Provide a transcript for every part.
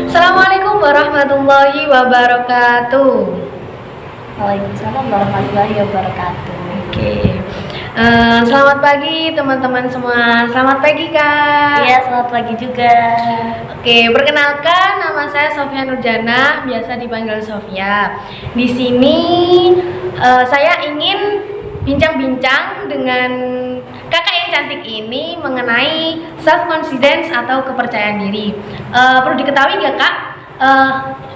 Assalamualaikum warahmatullahi wabarakatuh. Waalaikumsalam warahmatullahi wabarakatuh. Oke. Selamat pagi teman-teman semua. Selamat pagi Kak. Iya, selamat pagi juga. Oke, perkenalkan nama saya Sofia Nurjana, biasa dipanggil Sofia. Di sini saya ingin bincang-bincang dengan kakak yang cantik ini mengenai self confidence atau kepercayaan diri. Perlu diketahui ya Kak,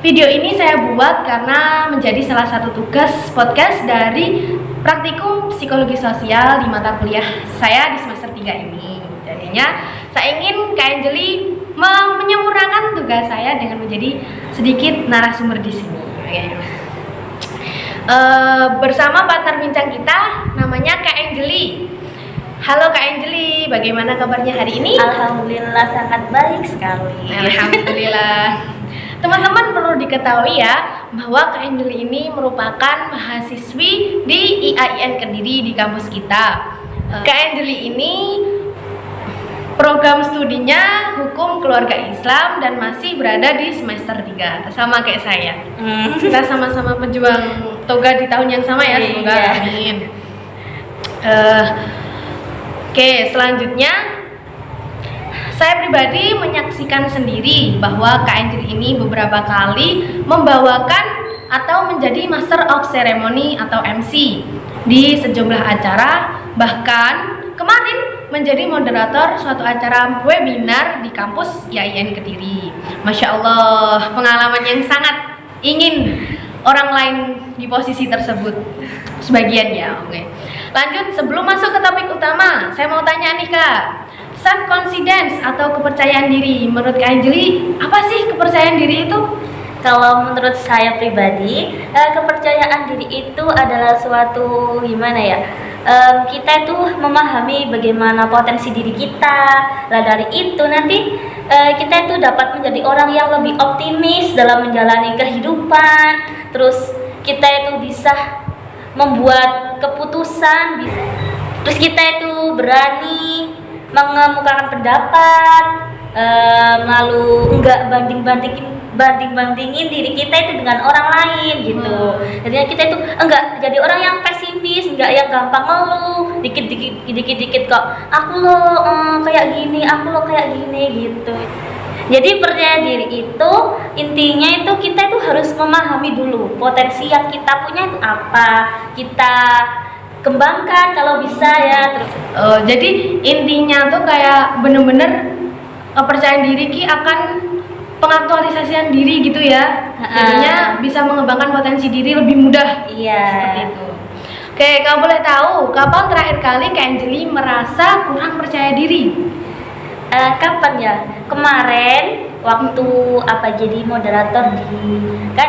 video ini saya buat karena menjadi salah satu tugas podcast dari praktikum psikologi sosial di mata kuliah saya di semester 3 ini. Jadinya saya ingin Kak Anjeli menyempurnakan tugas saya dengan menjadi sedikit narasumber di sini. Oke. Bersama partner bincang kita namanya Kak Anjeli. Halo Kak Anjeli, bagaimana kabarnya hari ini? Alhamdulillah sangat baik sekali. Alhamdulillah. Teman-teman perlu diketahui ya bahwa Kak Anjeli ini merupakan mahasiswi di IAIN Kediri di kampus kita. Kak Anjeli ini program studinya Hukum Keluarga Islam dan masih berada di semester 3, sama kayak saya. Kita sama-sama pejuang toga di tahun yang sama ya, semoga amin. Oke, selanjutnya saya pribadi menyaksikan sendiri bahwa Kak Anjeli ini beberapa kali membawakan atau menjadi Master of Ceremony atau MC di sejumlah acara, bahkan kemarin menjadi moderator suatu acara webinar di kampus IAIN Kediri. Masya Allah, pengalaman yang sangat ingin orang lain di posisi tersebut. Sebagian ya, oke. Lanjut, sebelum masuk ke topik utama, saya mau tanya nih Kak, self confidence atau kepercayaan diri, menurut Kak Anjeli, apa sih kepercayaan diri itu? Kalau menurut saya pribadi, kepercayaan diri itu adalah suatu gimana ya? Kita itu memahami bagaimana potensi diri kita. Lah dari itu nanti kita itu dapat menjadi orang yang lebih optimis dalam menjalani kehidupan. Terus kita itu bisa membuat keputusan, terus kita itu berani mengemukakan pendapat, lalu enggak banding-bandingin diri kita itu dengan orang lain gitu. Jadinya kita itu enggak jadi orang yang pesimis, enggak yang gampang ngeluh, dikit-dikit kok aku loh kayak gini, aku loh kayak gini gitu. Jadi percaya diri itu intinya itu kita itu harus memahami dulu potensi yang kita punya itu apa, kita kembangkan kalau bisa ya. Terus jadi intinya tuh kayak bener-bener kepercayaan diri ki akan pengaktualisasian diri gitu ya. Jadinya bisa mengembangkan potensi diri lebih mudah. Iya. Seperti itu. Oke, kalau boleh tahu kapan terakhir kali Kak Anjeli merasa kurang percaya diri? Kapan ya? Kemarin waktu jadi moderator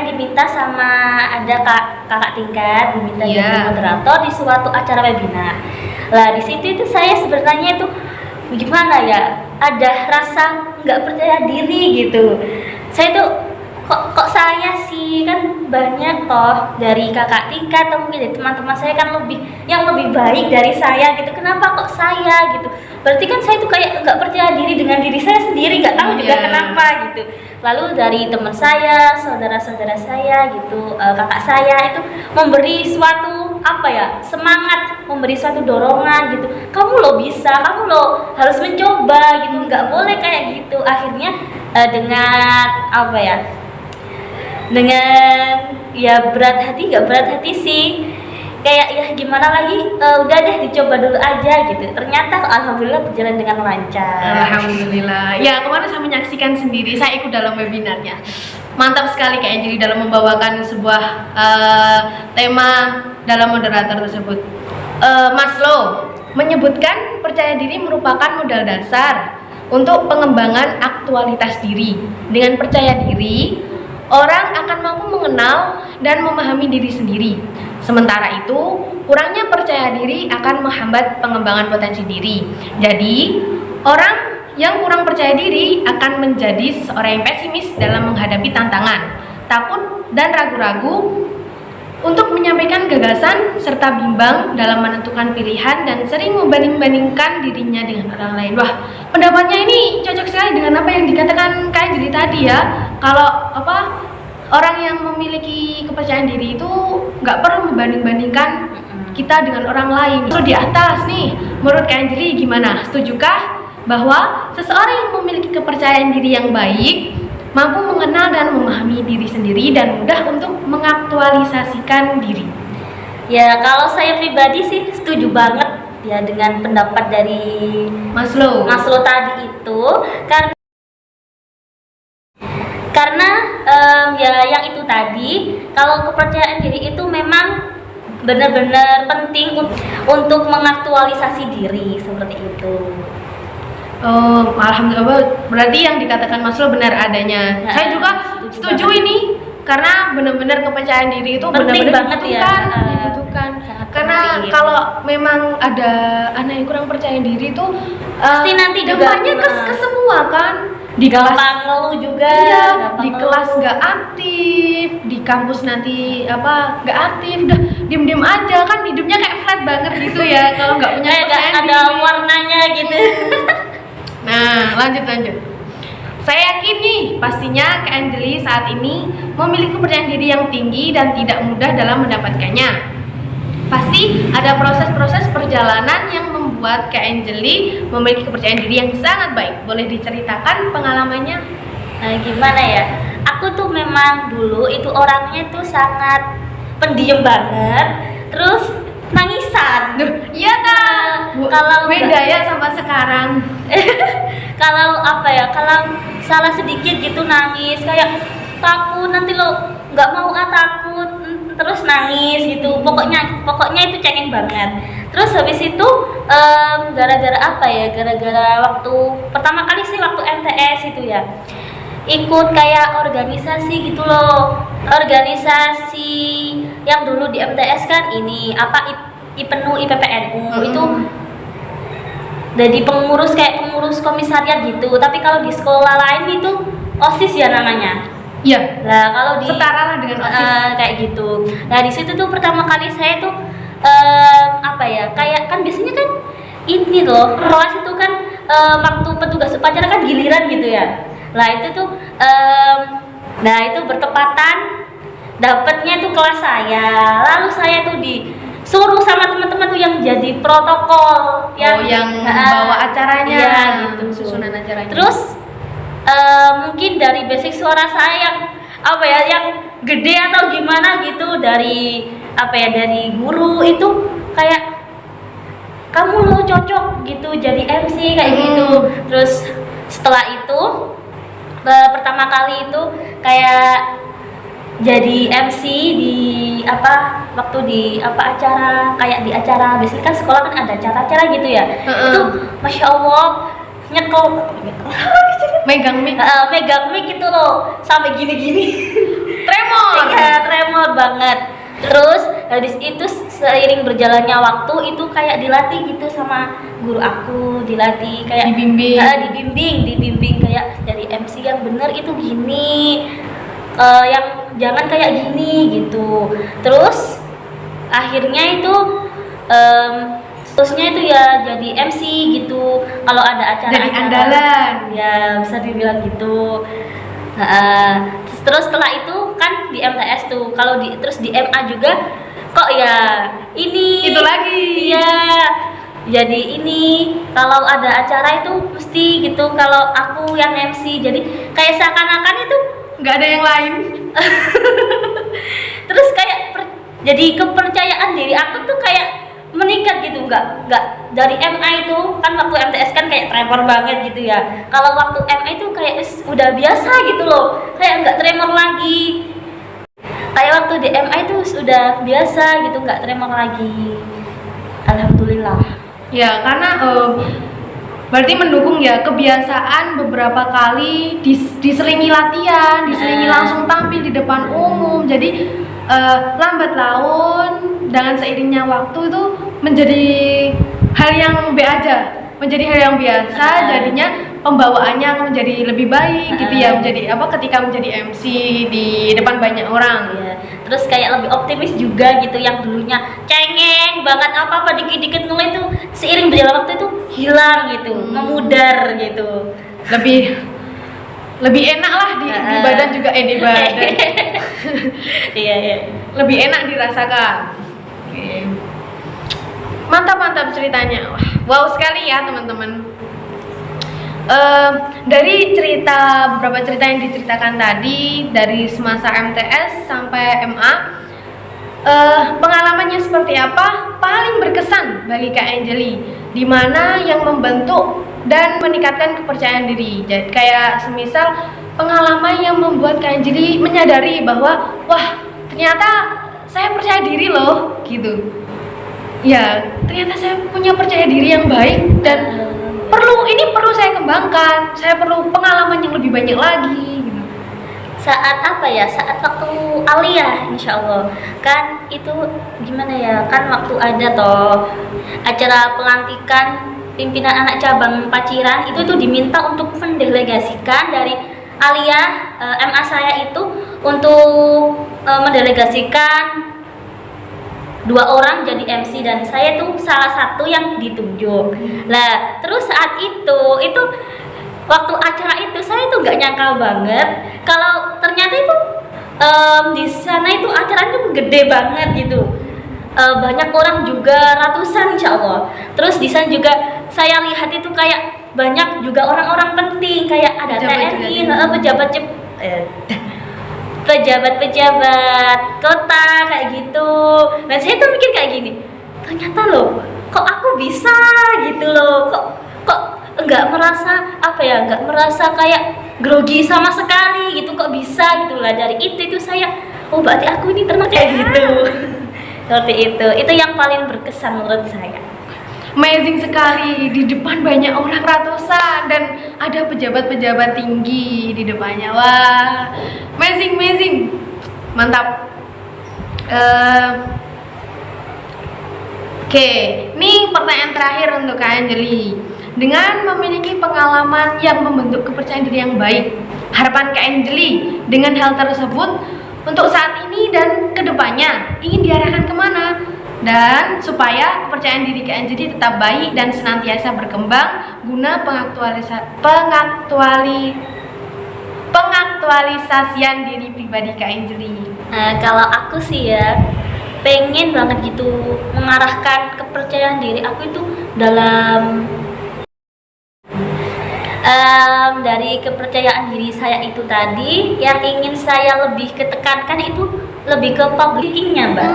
diminta sama ada kakak tingkat diminta jadi moderator di suatu acara webinar. Lah di situ itu saya sebenarnya itu gimana ya, ada rasa nggak percaya diri gitu. Saya tuh kok saya sih, kan banyak toh dari kakak tingkat atau mungkin dari teman-teman saya kan yang lebih baik dari saya gitu, kenapa kok saya gitu. Berarti kan saya tuh kayak nggak percaya diri dengan diri saya sendiri, nggak tahu juga kenapa gitu. Lalu dari teman saya, saudara-saudara saya gitu, kakak saya itu memberi suatu semangat, memberi suatu dorongan gitu, kamu lo bisa, kamu lo harus mencoba gitu, nggak boleh kayak gitu. Akhirnya dengan berat hati, nggak berat hati sih, kayak ya gimana lagi, udah deh dicoba dulu aja gitu. Ternyata alhamdulillah berjalan dengan lancar. Alhamdulillah. Ya, kemarin saya menyaksikan sendiri, saya ikut dalam webinarnya. Mantap sekali Kak Anjeli dalam membawakan sebuah tema dalam moderator tersebut. Maslow menyebutkan percaya diri merupakan modal dasar untuk pengembangan aktualitas diri. Dengan percaya diri, orang akan mampu mengenal dan memahami diri sendiri. Sementara itu, kurangnya percaya diri akan menghambat pengembangan potensi diri. Jadi, orang yang kurang percaya diri akan menjadi seorang yang pesimis dalam menghadapi tantangan, takut dan ragu-ragu untuk menyampaikan gagasan serta bimbang dalam menentukan pilihan dan sering membanding-bandingkan dirinya dengan orang lain. Wah, pendapatnya ini cocok sekali dengan apa yang dikatakan Kak Anjeli tadi ya, kalau apa orang yang memiliki kepercayaan diri itu nggak perlu membanding-bandingkan kita dengan orang lain. Terus di atas nih, menurut Kak Anjeli gimana? Setujukah bahwa seseorang yang memiliki kepercayaan diri yang baik mampu mengenal dan memahami diri sendiri dan mudah untuk mengaktualisasikan diri? Ya, kalau saya pribadi sih setuju banget ya dengan pendapat dari Maslow. Maslow tadi itu, karena ya yang itu tadi, kalau kepercayaan diri itu memang benar-benar penting untuk mengaktualisasi diri seperti itu. Oh, alhamdulillah, berarti yang dikatakan Maslow benar adanya. Nah, Saya juga setuju ini, karena benar-benar kepercayaan diri itu penting benar-benar banget ya. dibutuhkan. Sangat Karena penting. kalau memang ada anak yang kurang percaya diri itu Pasti nanti juga dampaknya ke semua kan. Di kelas, gampang ngeluh juga, iya, gampang di ngeluh. kelas nggak aktif, di kampus nanti apa nggak aktif, udah diem-diem aja kan, hidupnya kayak flat banget gitu ya kalau nggak punya Kayak nggak kepercayaan ada diri. warnanya gitu. Nah, lanjut. Saya yakin nih, pastinya Kak Anjeli saat ini memiliki kepercayaan diri yang tinggi dan tidak mudah dalam mendapatkannya. Pasti ada proses-proses perjalanan yang membuat Kak Anjeli memiliki kepercayaan diri yang sangat baik. Boleh diceritakan pengalamannya? Nah, gimana ya? Aku tuh memang dulu itu orangnya tuh sangat pendiam banget, terus nangisan. Iya Kak. Kalau beda ya sama sekarang. kalau apa ya, kalau salah sedikit gitu nangis, kayak takut nanti lo nggak mau takut, terus nangis gitu. Pokoknya itu cengeng banget. Terus habis itu gara-gara apa ya, gara-gara waktu pertama kali sih waktu MTS itu ya, ikut kayak organisasi gitu loh, organisasi yang dulu di MTS kan ini apa, IPENU, IPPNU itu jadi pengurus, kayak pengurus komisariat gitu. Tapi kalau di sekolah lain itu OSIS ya namanya. Iya. Lah kalau di Setara lah dengan OSIS. kayak gitu. Nah di situ tuh pertama kali saya tuh apa ya, kayak kan biasanya kan ini loh kelas itu kan waktu petugas upacara kan giliran gitu ya. Lah itu tuh nah itu bertepatan dapatnya tuh kelas saya. Lalu saya tuh disuruh sama teman-teman tuh yang jadi protokol, yang bawa acaranya, iya, gitu. susunan acaranya. Terus mungkin dari basic suara saya yang apa ya, yang gede atau gimana gitu, dari apa ya, dari guru itu kayak kamu lo cocok gitu jadi MC kayak gitu. Terus setelah itu pertama kali itu kayak jadi MC di apa, waktu di apa acara, kayak di acara biasanya kan sekolah kan ada acara-acara gitu ya. Itu Masya Allah nyekel megang mic gitu loh sampai gini-gini. tremor. Iya, tremor banget. Terus habis itu seiring berjalannya waktu itu kayak dilatih gitu sama guru aku, dilatih kayak dibimbing kayak dari MC yang bener itu gini, yang jangan kayak gini gitu. Terus akhirnya itu terusnya itu ya jadi MC gitu kalau ada acara, jadi andalan ya bisa dibilang gitu. Terus setelah itu kan di MTS tuh, kalau terus di MA juga kok ya ini itu lagi. Iya, jadi ini kalau ada acara itu mesti gitu kalau aku yang MC, jadi kayak seakan-akan itu nggak ada yang lain. Terus kayak jadi kepercayaan diri aku tuh kayak meningkat gitu, nggak dari MA itu kan, waktu MTS kan kayak tremor banget gitu ya. Kalau waktu MA itu kayak udah biasa gitu loh, kayak nggak tremor lagi. Kayak waktu di MA itu sudah biasa gitu, nggak tremor lagi. Alhamdulillah. Ya karena berarti mendukung ya kebiasaan beberapa kali diselingi latihan, diselingi langsung tampil di depan umum. Jadi lambat laun dengan seiringnya waktu itu menjadi hal yang menjadi hal yang biasa. Jadinya pembawaannya akan menjadi lebih baik gitu ya, menjadi apa, ketika menjadi MC di depan banyak orang ya. Terus kayak lebih optimis juga gitu, yang dulunya cengeng banget apa dikit-dikit ngeluh itu seiring berjalan waktu itu hilang gitu, memudar gitu. Lebih lebih enak lah di badan juga di badan. Iya. Lebih enak dirasakan. Oke. Mantap ceritanya. Wow sekali ya teman-teman. Dari beberapa cerita yang diceritakan tadi, dari semasa MTS sampai MA, pengalamannya seperti apa? Paling berkesan bagi Kak Anjeli, dimana yang membentuk dan meningkatkan kepercayaan diri. Jadi kayak semisal pengalaman yang membuat Kak Anjeli menyadari bahwa wah, ternyata saya percaya diri loh, gitu. Ya, ternyata saya punya percaya diri yang baik dan perlu saya kembangkan. Saya perlu pengalaman yang lebih banyak lagi, gitu. Saat apa ya? Saat waktu aliyah, insya Allah. Kan itu gimana ya? Kan waktu ada toh acara pelantikan pimpinan anak cabang Paciran, itu tuh diminta untuk mendelegasikan dari aliyah MA saya itu untuk mendelegasikan 2 orang jadi MC, dan saya tuh salah satu yang ditunjuk. Lah terus saat itu waktu acara itu saya tuh nggak nyangka banget kalau ternyata itu di sana itu acaranya gede banget gitu. Banyak orang juga, ratusan insya Allah. Terus di sana juga saya lihat itu kayak banyak juga orang-orang penting, kayak ada TNI, pejabat kota kayak gitu. Dan saya tuh mikir kayak gini, ternyata loh kok aku bisa gitu loh, kok nggak merasa nggak merasa kayak grogi sama sekali gitu, kok bisa gitu lah. Dari itu saya, oh berarti aku ini termasuk kayak gitu. Seperti itu yang paling berkesan menurut saya. Amazing sekali, di depan banyak orang ratusan dan ada pejabat-pejabat tinggi di depannya. Wah, amazing, mantap. Oke, ini pertanyaan terakhir untuk Kak Anjeli. Dengan memiliki pengalaman yang membentuk kepercayaan diri yang baik, harapan Kak Anjeli dengan hal tersebut untuk saat ini dan kedepannya ingin diarahkan kemana? Dan supaya kepercayaan diri Kak Anjeli tetap baik dan senantiasa berkembang guna pengaktualisasian diri pribadi Kak Anjeli. Kalau aku sih ya pengen banget gitu mengarahkan kepercayaan diri aku itu dalam dari kepercayaan diri saya itu tadi, yang ingin saya lebih ketekankan itu lebih ke public speaking-nya, Mbak.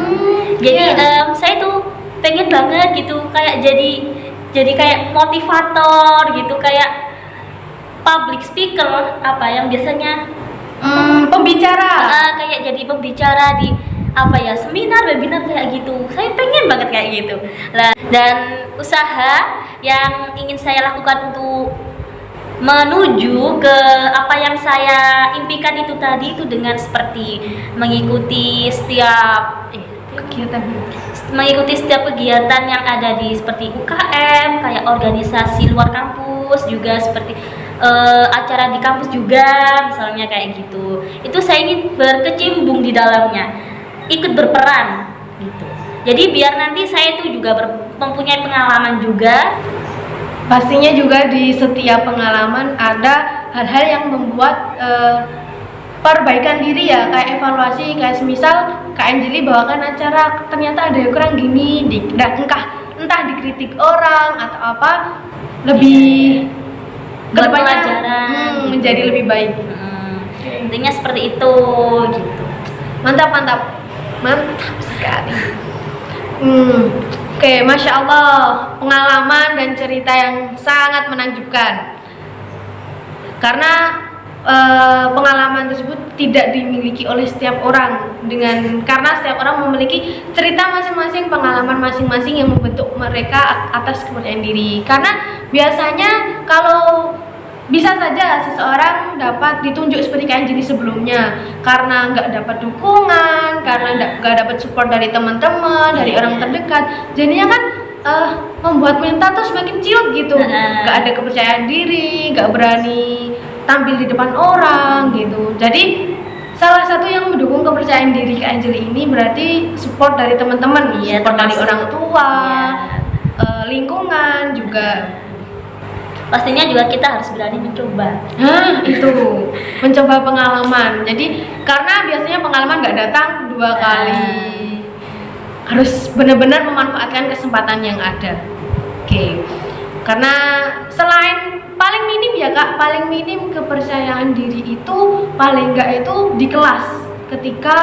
Jadi saya tuh pengen banget gitu kayak jadi kayak motivator gitu, kayak public speaker yang biasanya pembicara, kayak jadi pembicara di seminar, webinar kayak gitu. Saya pengen banget kayak gitu lah. Dan usaha yang ingin saya lakukan untuk menuju ke apa yang saya impikan itu tadi, itu dengan seperti mengikuti setiap kegiatan yang ada di seperti UKM, kayak organisasi luar kampus juga, seperti acara di kampus juga misalnya kayak gitu. Itu saya ingin berkecimpung di dalamnya, ikut berperan gitu. Jadi biar nanti saya itu juga mempunyai pengalaman juga. Pastinya juga di setiap pengalaman ada hal-hal yang membuat perbaikan diri ya, kayak evaluasi, kayak semisal Kak Anjeli bawakan acara ternyata ada yang kurang gini, entah dikritik orang atau apa, lebih pelajaran menjadi lebih baik. Intinya seperti itu gitu. Mantap sekali. Oke, Masya Allah, pengalaman dan cerita yang sangat menakjubkan. Karena pengalaman tersebut tidak dimiliki oleh setiap orang, karena setiap orang memiliki cerita masing-masing, pengalaman masing-masing yang membentuk mereka atas kepercayaan diri. Karena biasanya kalau bisa saja seseorang dapat ditunjuk seperti Kak Anjeli sebelumnya karena nggak dapat dukungan, karena nggak dapat support dari teman-teman, dari orang terdekat, jadinya kan membuat mental tuh semakin ciut gitu, nggak ada kepercayaan diri, nggak berani tampil di depan orang gitu. Jadi salah satu yang mendukung kepercayaan diri Kak Anjeli ini berarti support dari teman-teman, support dari orang tua, lingkungan juga. pastinya juga kita harus berani mencoba. Nah, itu mencoba pengalaman. Jadi karena biasanya pengalaman nggak datang dua kali, harus benar-benar memanfaatkan kesempatan yang ada. Oke, karena selain paling minim ya kak, paling minim kepercayaan diri itu paling nggak itu di kelas ketika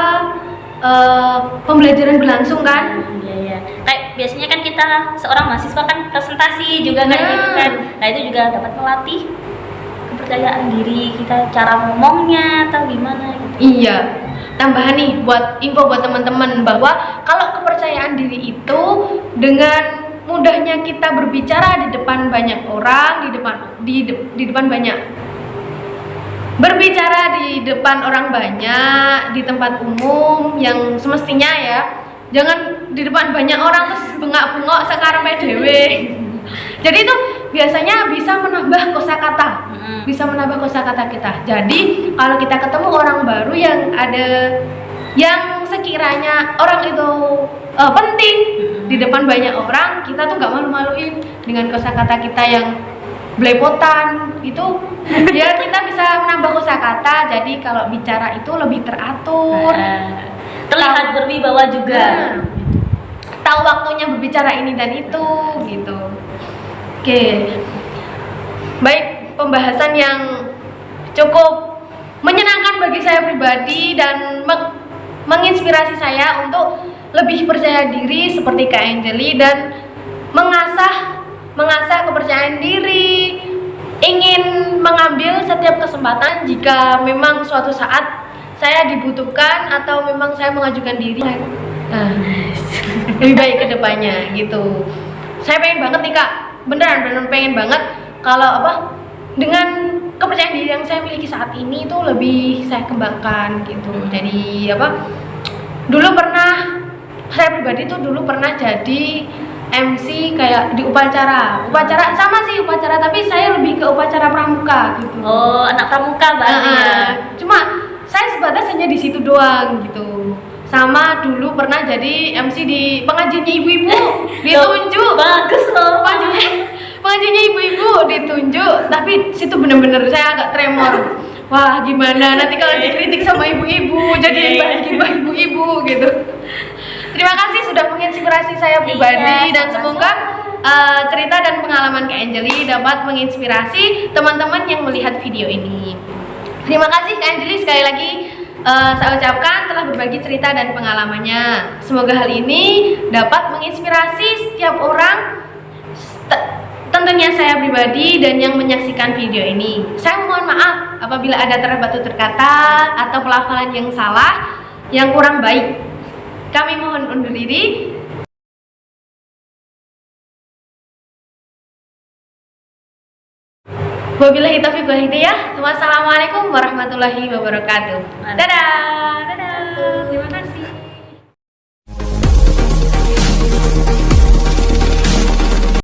pembelajaran berlangsung kan. Iya. Kayak biasanya kan kita seorang mahasiswa kan presentasi juga kayak gitu kan. Nah itu juga dapat melatih kepercayaan diri kita, cara ngomongnya atau gimana gitu. Iya. Tambahan nih buat info buat teman-teman bahwa kalau kepercayaan diri itu dengan mudahnya kita berbicara di depan banyak orang, di depan banyak berbicara di depan orang banyak di tempat umum yang semestinya ya, jangan di depan banyak orang terus bengak-bengok sekarepe dhewe. Jadi itu biasanya bisa menambah kosakata, bisa menambah kosakata kita. Jadi kalau kita ketemu orang baru yang ada yang sekiranya orang itu penting di depan banyak orang, kita tuh nggak malu-maluin dengan kosakata kita yang belepotan itu, ya kita bisa menambah kosakata. Jadi kalau bicara itu lebih teratur, terlihat berwibawa juga. Tahu waktunya berbicara ini dan itu gitu. Oke, baik, pembahasan yang cukup menyenangkan bagi saya pribadi dan menginspirasi saya untuk lebih percaya diri seperti Kak Anjeli dan mengasah kepercayaan diri, ingin mengambil setiap kesempatan jika memang suatu saat saya dibutuhkan atau memang saya mengajukan diri. Lebih baik ke depannya gitu. Saya pengen banget nih kak, beneran pengen banget kalau dengan kepercayaan diri yang saya miliki saat ini itu lebih saya kembangkan gitu. Jadi dulu pernah, saya pribadi tuh dulu pernah jadi MC kayak di upacara sama sih upacara, tapi saya lebih ke upacara pramuka gitu. Oh, anak pramuka berarti ya. Cuma saya sebatas hanya di situ doang gitu. Sama dulu pernah jadi MC di pengajiannya ibu-ibu, ditunjuk. Bagus loh. Pengajiannya ibu-ibu ditunjuk, tapi situ bener-bener saya agak tremor. Wah, gimana nanti kalau dikritik sama ibu-ibu, jadi gibah ibu-ibu gitu. Terima kasih sudah menginspirasi saya pribadi dan semoga cerita dan pengalaman Kak Anjeli dapat menginspirasi teman-teman yang melihat video ini. Terima kasih Kak Anjeli sekali lagi saya ucapkan telah berbagi cerita dan pengalamannya. Semoga hal ini dapat menginspirasi setiap orang, tentunya saya pribadi dan yang menyaksikan video ini. Saya mohon maaf apabila ada terdapat tutur kata atau pelafalan yang salah, yang kurang baik. Kami mohon undur diri. Wabillahi taufiq wal hidayah. Wassalamualaikum warahmatullahi wabarakatuh. Dadah. Terima kasih.